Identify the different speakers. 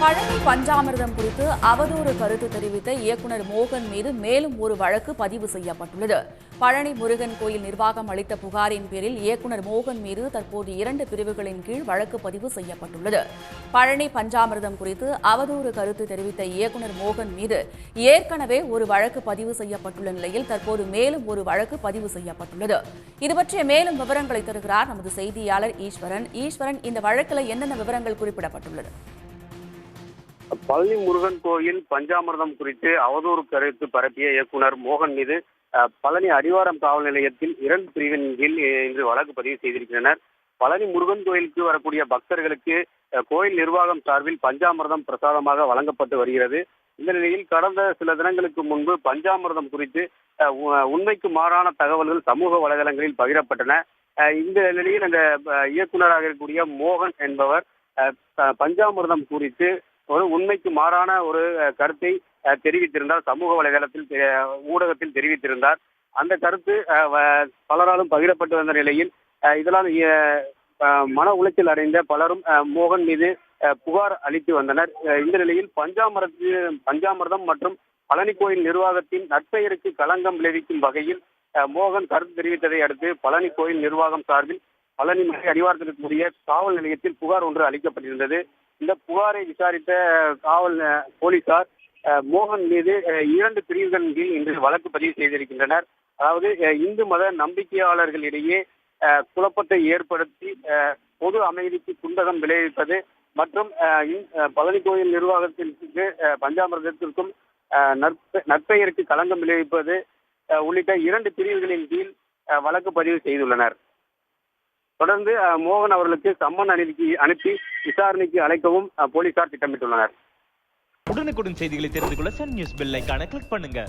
Speaker 1: பழனி பஞ்சாமிர்தம் குறித்து அவதூறு கருத்து தெரிவித்த இயக்குநர் மோகன் மீது மேலும் ஒரு வழக்கு பதிவு செய்யப்பட்டுள்ளது. பழனி முருகன் கோயில் நிர்வாகம் அளித்த புகாரின் பேரில் இயக்குநர் மோகன் மீது தற்போது 2 பிரிவுகளின் கீழ் வழக்கு பதிவு செய்யப்பட்டுள்ளது. பழனி பஞ்சாமிர்தம் குறித்து அவதூறு கருத்து தெரிவித்த இயக்குநர் மோகன் மீது ஏற்கனவே ஒரு வழக்கு பதிவு செய்யப்பட்டுள்ள நிலையில் தற்போது மேலும் ஒரு வழக்கு பதிவு செய்யப்பட்டுள்ளது. இதுபற்றிய மேலும் விவரங்களை தருகிறார் நமது செய்தியாளர் ஈஸ்வரன். இந்த வழக்கில் என்னென்ன விவரங்கள் குறிப்பிடப்பட்டுள்ளது?
Speaker 2: பழனி முருகன் கோயில் பஞ்சாமிர்தம் குறித்து அவதூறு கருத்து பரப்பிய இயக்குனர் மோகன் மீது பழனி அடிவாரம் காவல் நிலையத்தில் 2 பிரிவின் கீழ் இன்று வழக்கு பதிவு செய்திருக்கின்றனர். பழனி முருகன் கோயிலுக்கு வரக்கூடிய பக்தர்களுக்கு கோயில் நிர்வாகம் சார்பில் பஞ்சாமிர்தம் பிரசாதமாக வழங்கப்பட்டு வருகிறது. இந்த நிலையில் கடந்த சில தினங்களுக்கு முன்பு பஞ்சாமிர்தம் குறித்து உண்மைக்கு மாறான தகவல்கள் சமூக வலைதளங்களில் பகிரப்பட்டன. இந்த நிலையில் அந்த இயக்குநராக இருக்கக்கூடிய மோகன் என்பவர் பஞ்சாமிர்தம் குறித்து ஒரு உண்மைக்கு மாறான ஒரு கருத்தை தெரிவித்திருந்தார். சமூக வலைதளத்தில் ஊடகத்தில் தெரிவித்திருந்தார். அந்த கருத்து பலராலும் பகிரப்பட்டு வந்த நிலையில் இதனால் மன உளைச்சல் அடைந்த பலரும் மோகன் மீது புகார் அளித்து வந்தனர். இந்த நிலையில் பஞ்சாமிர்தம் மற்றும் பழனி கோயில் நிர்வாகத்தின் நற்பெயருக்கு களங்கம் விளைவிக்கும் வகையில் மோகன் கருத்து தெரிவித்ததை அடுத்து பழனி கோயில் நிர்வாகம் சார்பில் பழனி மலை அடிவாரத்தில் இருக்கக்கூடிய காவல் நிலையத்தில் புகார் ஒன்று அளிக்கப்பட்டிருந்தது. இந்த புகாரை விசாரித்த போலீசார் மோகன் மீது 2 பிரிவுகளின் கீழ் இன்று வழக்கு பதிவு செய்திருக்கின்றனர். அதாவது இந்து மத நம்பிக்கையாளர்களிடையே குழப்பத்தை ஏற்படுத்தி பொது அமைதிக்கு குந்தகம் விளைவிப்பது மற்றும் பழனி கோயில் நிர்வாகத்திற்கு பஞ்சாமிர்தத்திற்கும் நற்பெயருக்கு களங்கம் விளைவிப்பது உள்ளிட்ட 2 பிரிவுகளின் கீழ் வழக்கு பதிவு செய்துள்ளனர். தொடர்ந்து மோகன் அவர்களுக்கு சம்மன் அனுப்பி விசாரணைக்கு அழைக்கவும் போலீசார் திட்டமிட்டுள்ளனர்.
Speaker 3: உடனுக்குடன் செய்திகளை தெரிந்து கொள்ள சன் நியூஸ் பெல் ஐகானை கிளிக் பண்ணுங்க.